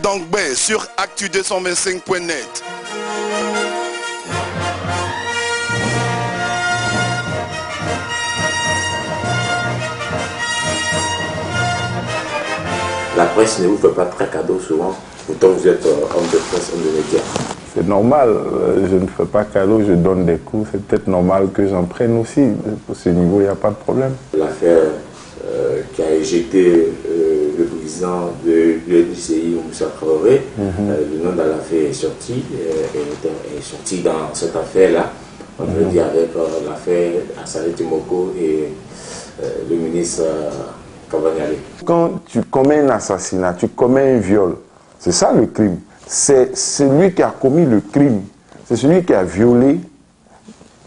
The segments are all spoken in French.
Dangbé sur actu225.net. La presse ne vous fait pas très cadeau souvent, pourtant vous êtes homme de presse, homme de médias. C'est normal, je ne fais pas cadeau, je donne des cours, c'est peut-être normal que j'en prenne aussi. Pour ce niveau, il n'y a pas de problème. L'affaire qui a éjecté le président de l'UNICEI, Moussa Traoré, le nom de l'affaire est sorti, est sorti dans cette affaire-là. On veut dire avec l'affaire Assane Timoko et le ministre Cavaniali. Quand tu commets un assassinat, tu commets un viol, c'est ça le crime. C'est celui qui a commis le crime, c'est celui qui a violé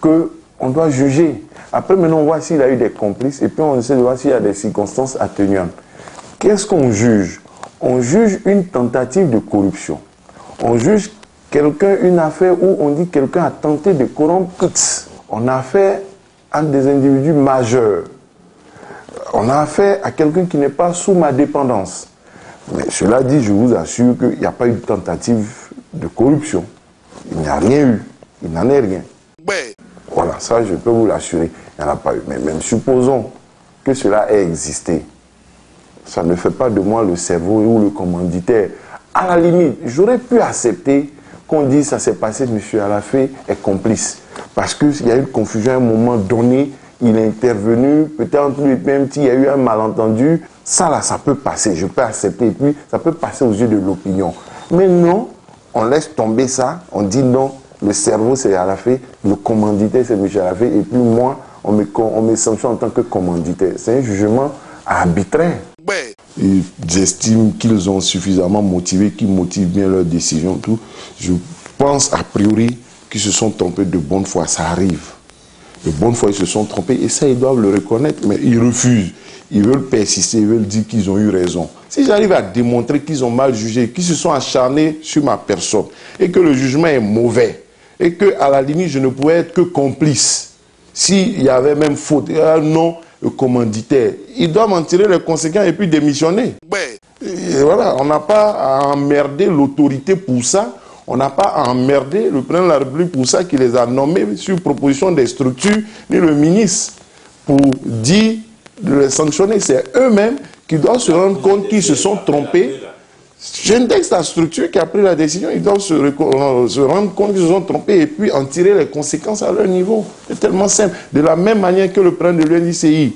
qu'on doit juger. Après, maintenant, on voit s'il a eu des complices et puis on essaie de voir s'il y a des circonstances atténuantes. Qu'est-ce qu'on juge? On juge une tentative de corruption. On juge quelqu'un, une affaire où on dit quelqu'un a tenté de corrompre X. On a affaire à des individus majeurs. On a affaire à quelqu'un qui n'est pas sous ma dépendance. Mais cela dit, je vous assure qu'il n'y a pas eu de tentative de corruption. Il n'y a rien eu. Il n'en est rien. Voilà, ça je peux vous l'assurer. Il n'y en a pas eu. Mais même supposons que cela ait existé. Ça ne fait pas de moi le cerveau ou le commanditaire. À la limite, j'aurais pu accepter qu'on dise ça s'est passé, M. Alafé est complice. Parce qu'il y a eu une confusion à un moment donné. Il est intervenu, peut-être entre lui et même il y a eu un malentendu. Ça là, ça peut passer, je peux accepter. Et puis, ça peut passer aux yeux de l'opinion. Mais non, on laisse tomber ça. On dit non, le cerveau c'est Alafé, le commanditaire c'est M. Alafé. Et puis moi, on me sanctionne en tant que commanditaire. C'est un jugement arbitraire. J'estime qu'ils ont suffisamment motivé, qu'ils motivent bien leur décision. Tout. Je pense a priori qu'ils se sont trompés de bonne foi. Ça arrive. De bonne foi, ils se sont trompés et ça, ils doivent le reconnaître, mais ils refusent. Ils veulent persister, ils veulent dire qu'ils ont eu raison. Si j'arrive à démontrer qu'ils ont mal jugé, qu'ils se sont acharnés sur ma personne et que le jugement est mauvais et qu'à la limite, je ne pouvais être que complice, s'il y avait même faute, non, le commanditaire, ils doivent en tirer les conséquences et puis démissionner. Et voilà, on n'a pas à emmerder l'autorité pour ça. On n'a pas à emmerder le président de la République pour ça qu'il les a nommés sur proposition des structures, ni le ministre, pour dire de les sanctionner. C'est eux-mêmes qui doivent se rendre compte qu'ils se sont trompés. J'indexe la structure qui a pris la décision, ils doivent se rendre compte qu'ils se sont trompés et puis en tirer les conséquences à leur niveau. C'est tellement simple. De la même manière que le président de l'UNICEI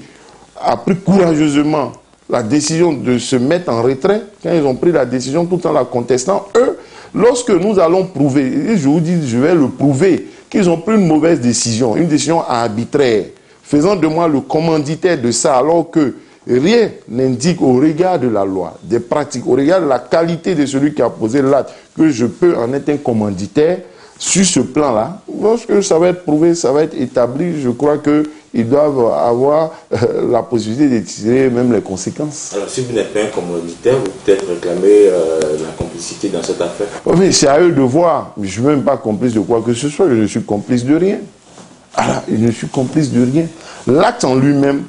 a pris courageusement la décision de se mettre en retrait, quand ils ont pris la décision tout en la contestant, eux, lorsque nous allons prouver, et je vous dis, je vais le prouver, qu'ils ont pris une mauvaise décision, une décision arbitraire, faisant de moi le commanditaire de ça, alors que rien n'indique au regard de la loi, des pratiques, au regard de la qualité de celui qui a posé l'acte, que je peux en être un commanditaire, sur ce plan-là, lorsque ça va être prouvé, ça va être établi, je crois qu'ils doivent avoir la possibilité de tirer même les conséquences. Alors si vous n'êtes pas un commanditaire, vous peut-être réclamer la complicité dans cette affaire. Oh, mais c'est à eux de voir. Je ne suis même pas complice de quoi que ce soit, je ne suis complice de rien. Alors, je ne suis complice de rien. L'acte en lui-même,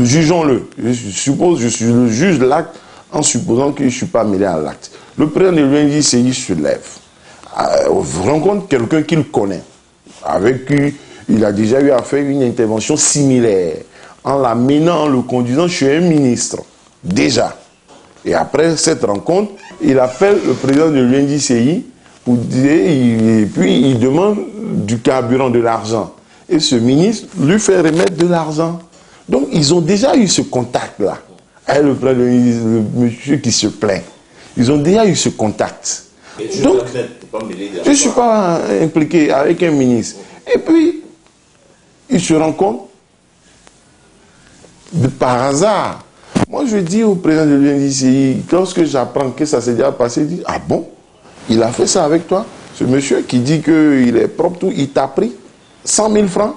jugeons-le. Je juge l'acte en supposant que je ne suis pas mêlé à l'acte. Le président de l'UNICEI se lève. Rencontre quelqu'un qu'il connaît, avec qui il a déjà eu à faire une intervention similaire, en l'amenant, en le conduisant chez un ministre, déjà. Et après cette rencontre, il appelle le président de l'UNICEI pour dire, et puis il demande du carburant, de l'argent. Et ce ministre lui fait remettre de l'argent. Donc ils ont déjà eu ce contact-là, avec le président de l'UNICEI, le monsieur qui se plaint. Ils ont déjà eu ce contact. Donc, je ne suis pas impliqué avec un ministre. Et puis, il se rend compte, par hasard. Moi, je dis au président de l'UNICEI, lorsque j'apprends que ça s'est déjà passé, il dit, ah bon, il a fait ça avec toi? Ce monsieur qui dit qu'il est propre, tout, il t'a pris 100 000 francs,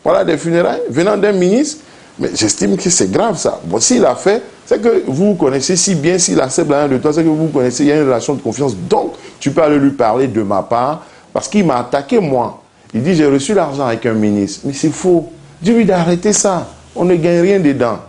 voilà des funérailles, venant d'un ministre. Mais j'estime que c'est grave ça. Bon, s'il a fait, c'est que vous connaissez si bien, s'il accepte l'un de toi, c'est que vous connaissez, il y a une relation de confiance. Donc, tu peux aller lui parler de ma part, parce qu'il m'a attaqué moi. Il dit, j'ai reçu l'argent avec un ministre. Mais c'est faux. Dis-lui d'arrêter ça. On ne gagne rien dedans.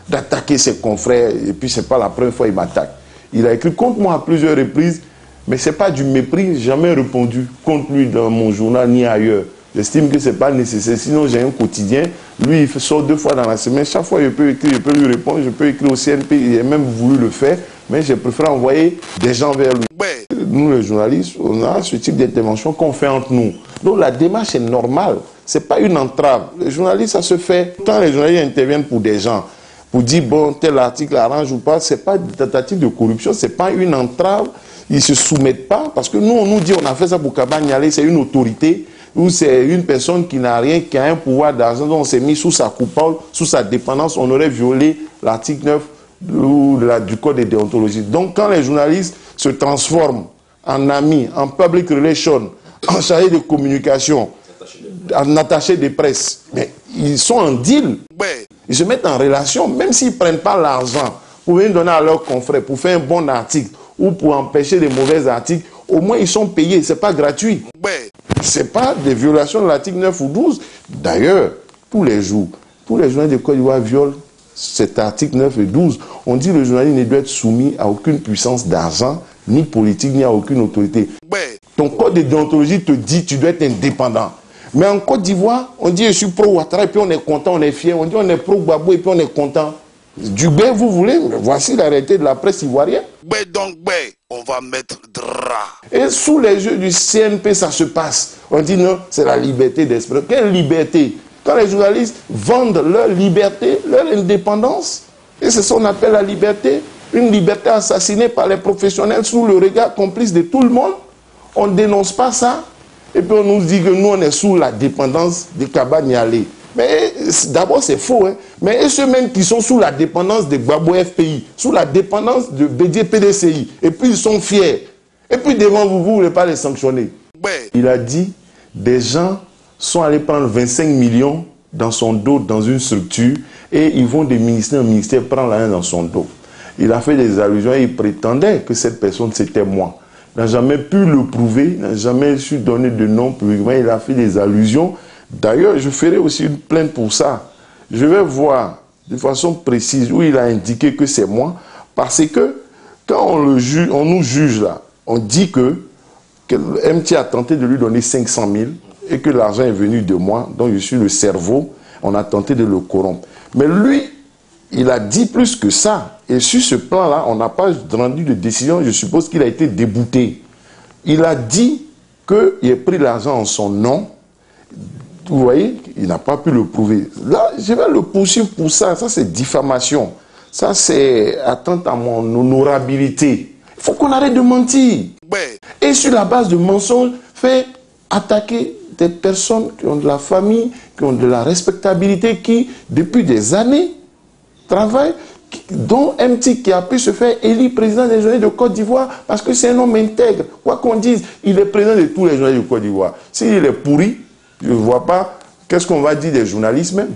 D'attaquer ses confrères, et puis c'est pas la première fois qu'il m'attaque. Il a écrit contre moi à plusieurs reprises, mais ce n'est pas du mépris, jamais répondu contre lui dans mon journal ni ailleurs. J'estime que ce n'est pas nécessaire, sinon j'ai un quotidien. Lui, il sort 2 fois dans la semaine. Chaque fois, je peux écrire, je peux lui répondre, je peux écrire au CNP. Il a même voulu le faire, mais j'ai préféré envoyer des gens vers lui. Ouais. Nous, les journalistes, on a ce type d'intervention qu'on fait entre nous. Donc la démarche est normale. Ce n'est pas une entrave. Les journalistes, ça se fait. Quand les journalistes interviennent pour des gens, pour dire, bon, tel article arrange ou pas, ce n'est pas une tentative de corruption, ce n'est pas une entrave. Ils ne se soumettent pas, parce que nous, on nous dit, on a fait ça pour Kaba Nialé, c'est une autorité, ou c'est une personne qui n'a rien, qui a un pouvoir d'argent, donc on s'est mis sous sa coupole, sous sa dépendance, on aurait violé l'article 9 du code de déontologie. Donc quand les journalistes se transforment en amis, en public relations, en chargé de communication, en attaché de presse, mais ils sont en deal. Ouais. Ils se mettent en relation, même s'ils ne prennent pas l'argent pour venir donner à leurs confrères, pour faire un bon article ou pour empêcher des mauvais articles, au moins ils sont payés, ce n'est pas gratuit. Ouais. Ce n'est pas des violations de l'article 9 ou 12. D'ailleurs, tous les journalistes de Côte d'Ivoire violent cet article 9 et 12. On dit que le journaliste ne doit être soumis à aucune puissance d'argent, ni politique, ni à aucune autorité. Ouais. Ton code de déontologie te dit que tu dois être indépendant. Mais en Côte d'Ivoire, on dit je suis pro-Ouattara et puis on est content, on est fier. On dit on est pro-Gbagbo et puis on est content. Du bien vous voulez, mais voici la réalité de la presse ivoirienne. Ouais, donc, ouais, on va mettre drap. Et sous les yeux du CNP, ça se passe. On dit non, c'est la liberté d'expression. Quelle liberté? Quand les journalistes vendent leur liberté, leur indépendance, et c'est ce qu'on appelle la liberté, une liberté assassinée par les professionnels sous le regard complice de tout le monde, on ne dénonce pas ça. Et puis on nous dit que nous, on est sous la dépendance de Kaba Nialé. Mais d'abord, c'est faux. Hein? Mais ceux-mêmes qui sont sous la dépendance de Gbagbo FPI, sous la dépendance de Bédié PDCI, et puis ils sont fiers. Et puis devant vous, vous ne voulez pas les sanctionner. Ouais. Il a dit, des gens sont allés prendre 25 millions dans son dos, dans une structure, et ils vont de ministère en ministère prendre l'argent dans son dos. Il a fait des allusions et il prétendait que cette personne, c'était moi. Il n'a jamais pu le prouver, il n'a jamais su donner de nom publiquement, il a fait des allusions. D'ailleurs, je ferai aussi une plainte pour ça. Je vais voir de façon précise où il a indiqué que c'est moi, parce que quand on nous juge là, on dit que MT a tenté de lui donner 500 000 et que l'argent est venu de moi, donc je suis le cerveau, on a tenté de le corrompre. Mais lui, il a dit plus que ça. Et sur ce plan-là, on n'a pas rendu de décision, je suppose qu'il a été débouté. Il a dit qu'il a pris l'argent en son nom. Vous voyez, il n'a pas pu le prouver. Là, je vais le poursuivre pour ça. Ça, c'est diffamation. Ça, c'est atteinte à mon honorabilité. Il faut qu'on arrête de mentir. Ouais. Et sur la base de mensonges, faire attaquer des personnes qui ont de la famille, qui ont de la respectabilité, qui, depuis des années, travaillent, dont MT qui a pu se faire élire président des journalistes de Côte d'Ivoire parce que c'est un homme intègre. Quoi qu'on dise, il est président de tous les journalistes de Côte d'Ivoire. S'il est pourri, je ne vois pas qu'est-ce qu'on va dire des journalistes même.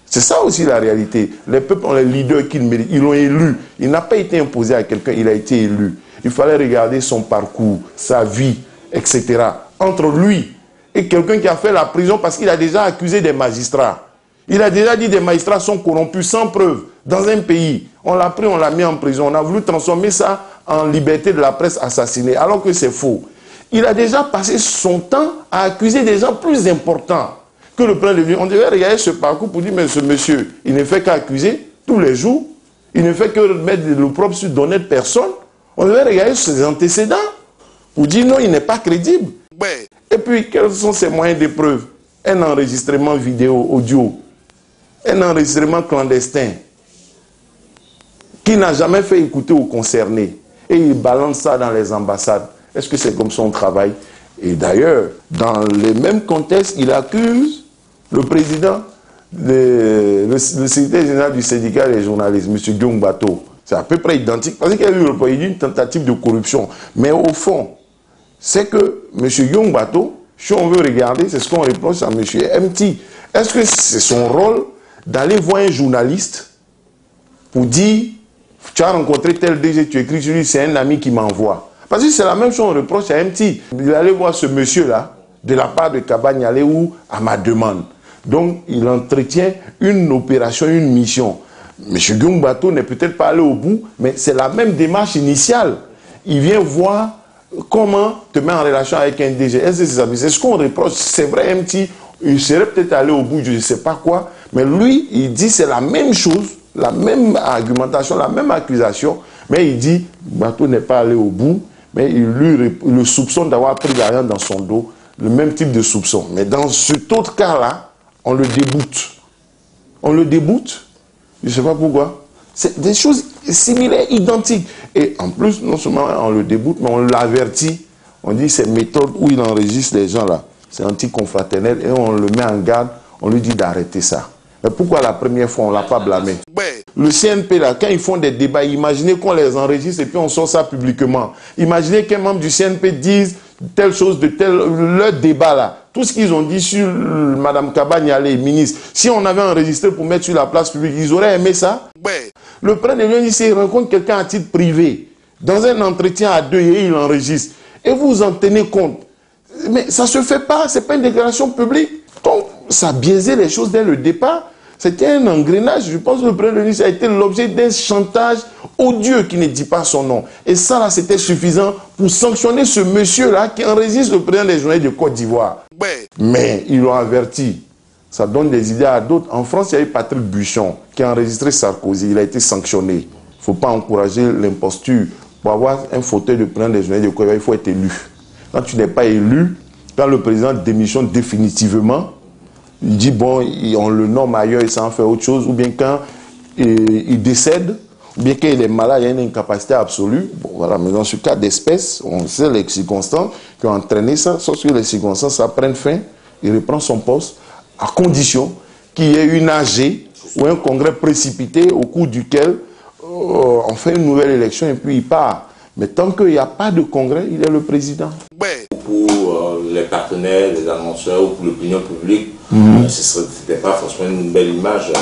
C'est ça aussi la réalité. Les peuples ont les leaders qu'ils méritent. Ils l'ont élu. Il n'a pas été imposé à quelqu'un, il a été élu. Il fallait regarder son parcours, sa vie, etc. Entre lui et quelqu'un qui a fait la prison parce qu'il a déjà accusé des magistrats. Il a déjà dit que des magistrats sont corrompus sans preuve dans un pays. On l'a pris, on l'a mis en prison. On a voulu transformer ça en liberté de la presse assassinée, alors que c'est faux. Il a déjà passé son temps à accuser des gens plus importants que le plan de vie. On devait regarder ce parcours pour dire, mais ce monsieur, il ne fait qu'accuser tous les jours. Il ne fait que mettre le propre sur d'honnêtes personnes. On devait regarder ses antécédents pour dire, non, il n'est pas crédible. Ouais. Et puis, quels sont ses moyens de preuve? Un enregistrement vidéo, audio. Un enregistrement clandestin qui n'a jamais fait écouter aux concernés. Et il balance ça dans les ambassades. Est-ce que c'est comme son travail? Et d'ailleurs, dans le même contexte, il accuse le président, le secrétaire général du syndicat des journalistes, M. Guillaume Bateau. C'est à peu près identique, parce qu'il y a eu une tentative de corruption. Mais au fond, c'est que M. Guillaume Bateau, si on veut regarder, c'est ce qu'on reproche à M. MT. Est-ce que c'est son rôle d'aller voir un journaliste pour dire, tu as rencontré tel DG, tu écris sur lui, c'est un ami qui m'envoie? Parce que c'est la même chose qu'on reproche à MT. Il allait voir ce monsieur-là, de la part de Kaba Nialé ou à ma demande. Donc, il entretient une opération, une mission. M. Guillaume Bato n'est peut-être pas allé au bout, mais c'est la même démarche initiale. Il vient voir comment te mettre en relation avec un DG. C'est ce qu'on reproche. C'est vrai, un petit, il serait peut-être allé au bout, je ne sais pas quoi, mais lui, il dit c'est la même chose, la même argumentation, la même accusation, mais il dit Bato n'est pas allé au bout, mais il le soupçonne d'avoir pris l'argent dans son dos, le même type de soupçon. Mais dans cet autre cas-là, on le déboute. On le déboute. Je ne sais pas pourquoi. C'est des choses similaires, identiques. Et en plus, non seulement on le déboute, mais on l'avertit. On dit ces méthodes où il enregistre les gens là, c'est anticonfraternel et on le met en garde, on lui dit d'arrêter ça. Mais pourquoi la première fois on ne l'a pas blâmé? Le CNP là, quand ils font des débats, imaginez qu'on les enregistre et puis on sort ça publiquement. Imaginez qu'un membre du CNP dise telle chose de tel, leur débat là. Tout ce qu'ils ont dit sur Mme Kabanyale, ministre, si on avait enregistré pour mettre sur la place publique, ils auraient aimé ça. Le Premier ministre, il rencontre quelqu'un à titre privé, dans un entretien à deux, et il enregistre. Et vous en tenez compte. Mais ça ne se fait pas, ce n'est pas une déclaration publique. Donc, ça a biaisé les choses dès le départ. C'était un engrenage. Je pense que le Premier ministre a été l'objet d'un chantage odieux qui ne dit pas son nom. Et ça, là, c'était suffisant pour sanctionner ce monsieur-là qui enregistre le président des journalistes de Côte d'Ivoire. Mais ils l'ont averti. Ça donne des idées à d'autres. En France, il y a eu Patrick Buchon qui a enregistré Sarkozy. Il a été sanctionné. Il ne faut pas encourager l'imposture. Pour avoir un fauteuil de président des journalistes de Côte d'Ivoire, il faut être élu. Quand tu n'es pas élu, quand le président démissionne définitivement, il dit, bon, on le nomme ailleurs, il s'en fait autre chose, ou bien quand il décède, ou bien quand il est malade, il y a une incapacité absolue. Bon, voilà, mais dans ce cas d'espèce, on sait les circonstances qui ont entraîné ça, sauf que les circonstances, ça prenne fin, il reprend son poste, à condition qu'il y ait une AG ou un congrès précipité au cours duquel on fait une nouvelle élection et puis il part. Mais tant qu'il n'y a pas de congrès, il est le président. Pour les partenaires, les annonceurs ou pour l'opinion publique, ce n'était pas forcément une belle image.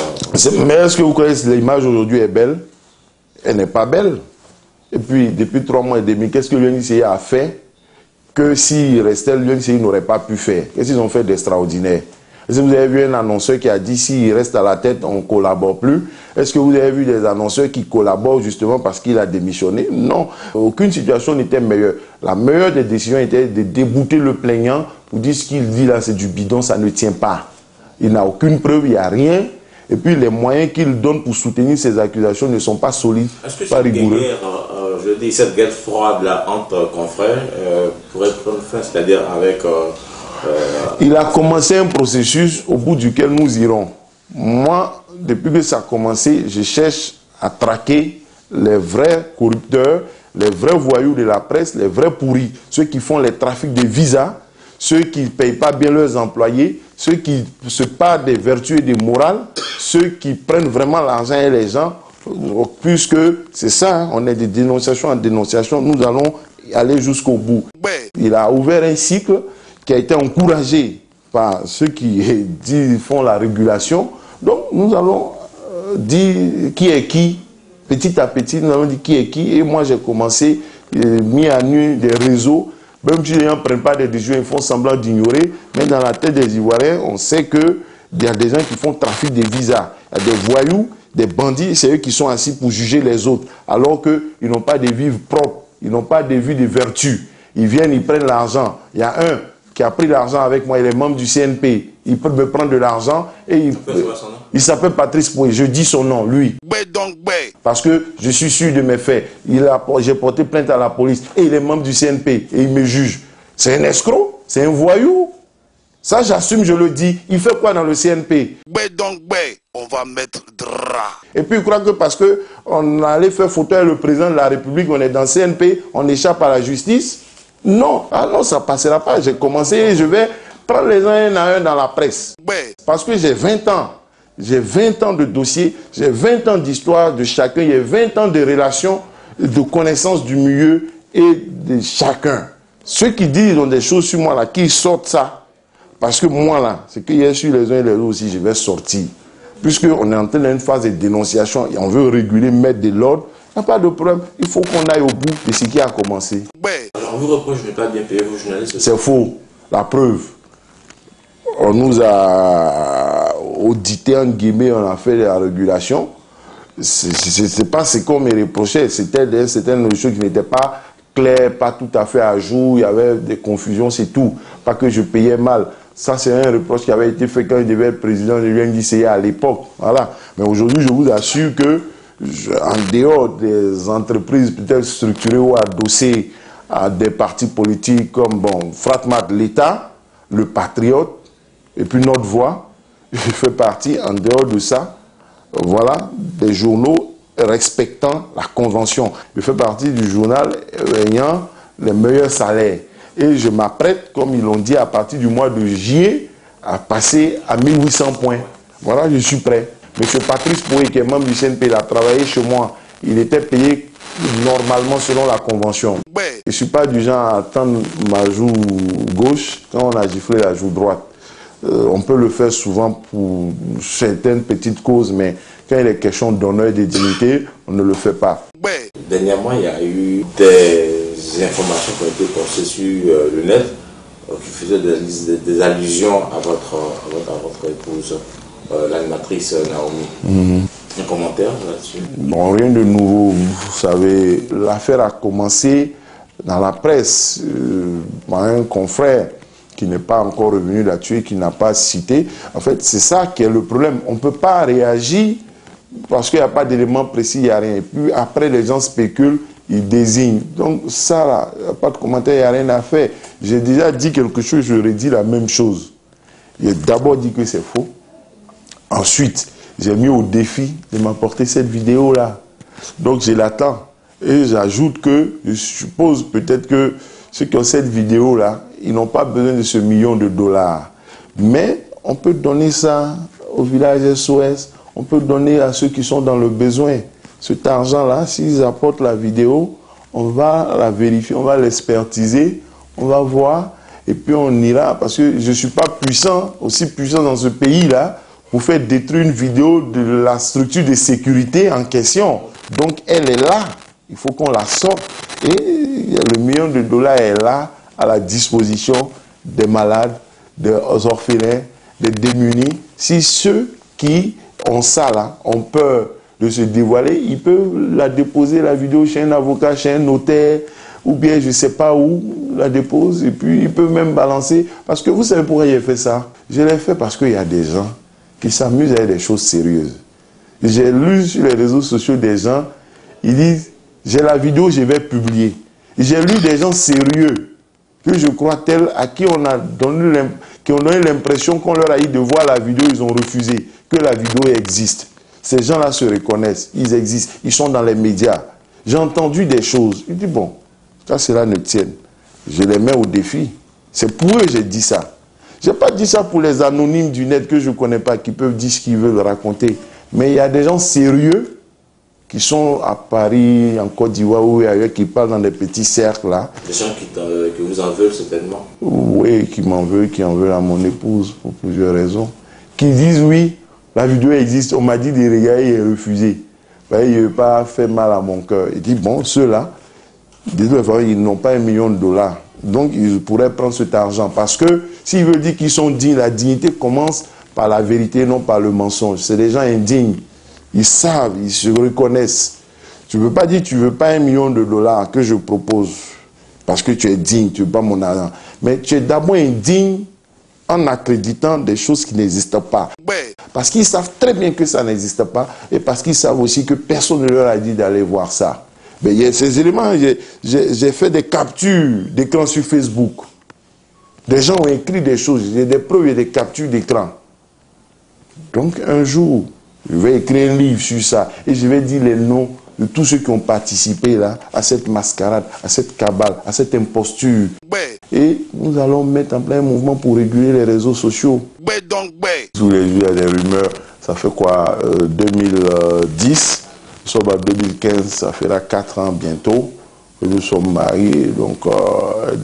Mais est-ce que vous croyez que l'image aujourd'hui est belle? Elle n'est pas belle. Et puis, depuis 3 mois et demi, qu'est-ce que l'UNICEF a fait que s'il restait, l'UNICEF n'aurait pas pu faire? Qu'est-ce qu'ils ont fait d'extraordinaire? Est-ce que vous avez vu un annonceur qui a dit s'il reste à la tête, on ne collabore plus? Est-ce que vous avez vu des annonceurs qui collaborent justement parce qu'il a démissionné? Non, aucune situation n'était meilleure. La meilleure des décisions était de débouter le plaignant pour dire ce qu'il dit là, c'est du bidon, ça ne tient pas. Il n'a aucune preuve, il n'y a rien. Et puis les moyens qu'il donne pour soutenir ces accusations ne sont pas solides, pas rigoureux. Je dis, cette guerre froide là entre confrères pourrait prendre fin, c'est-à-dire avec... Il a commencé un processus au bout duquel nous irons. Moi, depuis que ça a commencé, je cherche à traquer les vrais corrupteurs, les vrais voyous de la presse, les vrais pourris, ceux qui font les trafics de visas, ceux qui ne payent pas bien leurs employés, ceux qui se parlent des vertus et des morales, ceux qui prennent vraiment l'argent et les gens, puisque c'est ça, hein, on est de dénonciation en dénonciation, nous allons aller jusqu'au bout. Il a ouvert un cycle qui a été encouragé par ceux qui font la régulation. Donc, nous allons dire qui est qui. Petit à petit, nous allons dire qui est qui. Et moi, j'ai commencé, mis à nu des réseaux. Même si les gens ne prennent pas des décisions, ils font semblant d'ignorer. Mais dans la tête des Ivoiriens, on sait qu'il y a des gens qui font trafic des visas. Il y a des voyous, des bandits, c'est eux qui sont assis pour juger les autres. Alors qu'ils n'ont pas de vivre propres. Ils n'ont pas de vie de vertu. Ils viennent, ils prennent l'argent. Il y a un qui a pris l'argent avec moi, il est membre du CNP. Il peut me prendre de l'argent et il s'appelle Patrice Poué. Je dis son nom, lui. Parce que je suis sûr de mes faits. J'ai porté plainte à la police et il est membre du CNP et il me juge. C'est un escroc, c'est un voyou. Ça, j'assume, je le dis. Il fait quoi dans le CNP? On va mettre drap. Et puis, il croit que parce qu'on allait faire photo avec le président de la République, on est dans le CNP, on échappe à la justice. Non, ah non, ça ne passera pas. J'ai commencé et je vais prendre les uns un à un dans la presse. Parce que j'ai 20 ans. J'ai 20 ans de dossiers, j'ai 20 ans d'histoire de chacun, il y a 20 ans de relations, de connaissances du milieu et de chacun. Ceux qui disent ont des choses sur moi là, qui sortent ça, parce que moi là, c'est qu'il y a sur les uns et les autres aussi, je vais sortir. Puisqu'on est en train d'une phase de dénonciation et on veut réguler, mettre de l'ordre, il n'y a pas de problème. Il faut qu'on aille au bout de ce qui a commencé. Alors, on vous reproche de ne pas bien payer vos journalistes. C'est faux. La preuve. On nous a audité, en guillemets, on a fait la régulation. c'est pas ce qu'on me reprochait. C'était des choses qui n'étaient pas claires, pas tout à fait à jour. Il y avait des confusions, c'est tout. Pas que je payais mal. Ça, c'est un reproche qui avait été fait quand il devait être président de l'UNDCA à l'époque. Voilà. Mais aujourd'hui, je vous assure que, en dehors des entreprises peut-être structurées ou adossées à des partis politiques comme Fratmat, l'État, le Patriote, et puis Notre Voix, je fais partie, en dehors de ça, voilà, des journaux respectant la convention. Je fais partie du journal ayant les meilleurs salaires. Et je m'apprête, comme ils l'ont dit, à partir du mois de juillet, à passer à 1800 points. Voilà, je suis prêt. Monsieur Patrice Poué, qui est membre du CNP, il a travaillé chez moi. Il était payé normalement selon la convention. Je ne suis pas du genre à attendre ma joue gauche quand on a giflé la joue droite. On peut le faire souvent pour certaines petites causes, mais quand il est question d'honneur et de dignité, on ne le fait pas. Dernièrement, il y a eu des informations qui ont été postées sur le net qui faisaient des allusions à votre épouse, l'animatrice Naomi. Un commentaire là-dessus? Bon, rien de nouveau. Vous savez, l'affaire a commencé dans la presse par un confrère qui n'est pas encore revenu là-dessus et qui n'a pas cité. En fait, c'est ça qui est le problème. On ne peut pas réagir parce qu'il n'y a pas d'éléments précis, il n'y a rien. Et puis après, les gens spéculent, ils désignent. Donc ça, là, il n'y a pas de commentaire, il n'y a rien à faire. J'ai déjà dit quelque chose, je redis la même chose. J'ai d'abord dit que c'est faux. Ensuite, j'ai mis au défi de m'apporter cette vidéo-là. Donc je l'attends. Et j'ajoute que je suppose peut-être que ceux qui ont cette vidéo-là, ils n'ont pas besoin de ce $1 million. Mais on peut donner ça au village SOS, on peut donner à ceux qui sont dans le besoin. Cet argent-là, s'ils apportent la vidéo, on va la vérifier, on va l'expertiser, on va voir, et puis on ira, parce que je ne suis pas puissant, aussi puissant dans ce pays-là, pour faire détruire une vidéo de la structure de sécurité en question. Donc elle est là, il faut qu'on la sorte. Et le $1 million est là, à la disposition des malades, des orphelins, des démunis. Si ceux qui ont ça là, ont peur de se dévoiler, ils peuvent la déposer, la vidéo, chez un avocat, chez un notaire, ou bien je ne sais pas où, la dépose, et puis ils peuvent même balancer. Parce que vous savez pourquoi j'ai fait ça? Je l'ai fait parce qu'il y a des gens qui s'amusent avec des choses sérieuses. J'ai lu sur les réseaux sociaux des gens, ils disent, j'ai la vidéo, je vais publier. J'ai lu des gens sérieux, que je crois tels à qui on a donné l'impression qu'on leur a dit de voir la vidéo, ils ont refusé, que la vidéo existe. Ces gens-là se reconnaissent, ils existent, ils sont dans les médias. J'ai entendu des choses, je dis bon, quand cela ne tienne, je les mets au défi. C'est pour eux que j'ai dit ça. Je n'ai pas dit ça pour les anonymes du net que je ne connais pas, qui peuvent dire ce qu'ils veulent raconter. Mais il y a des gens sérieux qui sont à Paris, en Côte d'Ivoire ou ailleurs, qui parlent dans des petits cercles là. Des gens qui vous en veulent certainement. Oui, qui m'en veulent, qui en veulent à mon épouse pour plusieurs raisons. Qui disent oui, la vidéo existe, on m'a dit de regarder et refusé. Il ne veut pas faire mal à mon cœur. Il dit bon, ceux-là, ils n'ont pas $1 million. Donc ils pourraient prendre cet argent. Parce que s'ils veulent dire qu'ils sont dignes, la dignité commence par la vérité, non par le mensonge. C'est des gens indignes. Ils savent, ils se reconnaissent. Tu ne veux pas dire que tu ne veux pas $1 million que je propose parce que tu es digne, tu ne veux pas mon argent. Mais tu es d'abord indigne en accréditant des choses qui n'existent pas. Parce qu'ils savent très bien que ça n'existe pas et parce qu'ils savent aussi que personne ne leur a dit d'aller voir ça. Mais il y a ces éléments, j'ai fait des captures d'écran sur Facebook. Des gens ont écrit des choses, j'ai des preuves et des captures d'écran. Donc un jour, je vais écrire un livre sur ça et je vais dire les noms de tous ceux qui ont participé là, à cette mascarade, à cette cabale, à cette imposture. Et nous allons mettre en place un mouvement pour réguler les réseaux sociaux. Tous les jours, il y a des rumeurs. Ça fait quoi 2010, nous sommes en 2015, ça fera 4 ans bientôt que nous sommes mariés. Donc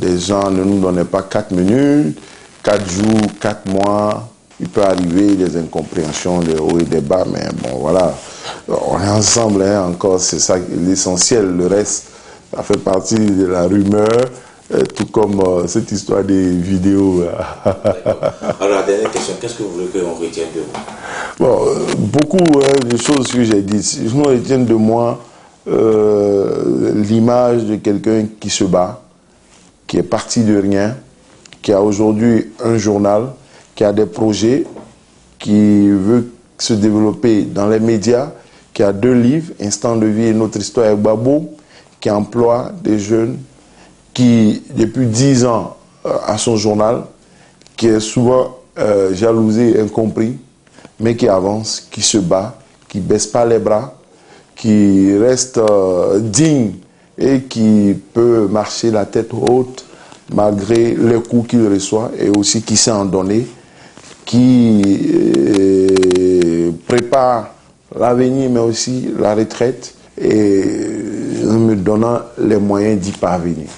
des gens ne nous donnaient pas 4 minutes, 4 jours, 4 mois. Il peut arriver des incompréhensions, des hauts et des bas, mais bon, voilà. On est ensemble, hein, encore, c'est ça l'essentiel. Le reste, ça fait partie de la rumeur, tout comme cette histoire des vidéos. Alors, la dernière question, qu'est-ce que vous voulez qu'on retienne de vous? Bon, beaucoup de choses que j'ai dites, je retiens de moi l'image de quelqu'un qui se bat, qui est parti de rien, qui a aujourd'hui un journal, qui a des projets, qui veut se développer dans les médias, qui a 2 livres, Instant de vie et Notre histoire avec Babo, qui emploie des jeunes, qui depuis 10 ans a son journal, qui est souvent jalousé et incompris, mais qui avance, qui se bat, qui ne baisse pas les bras, qui reste digne et qui peut marcher la tête haute malgré les coups qu'il reçoit, et aussi qui sait en donner, qui prépare l'avenir mais aussi la retraite, et me donnant les moyens d'y parvenir.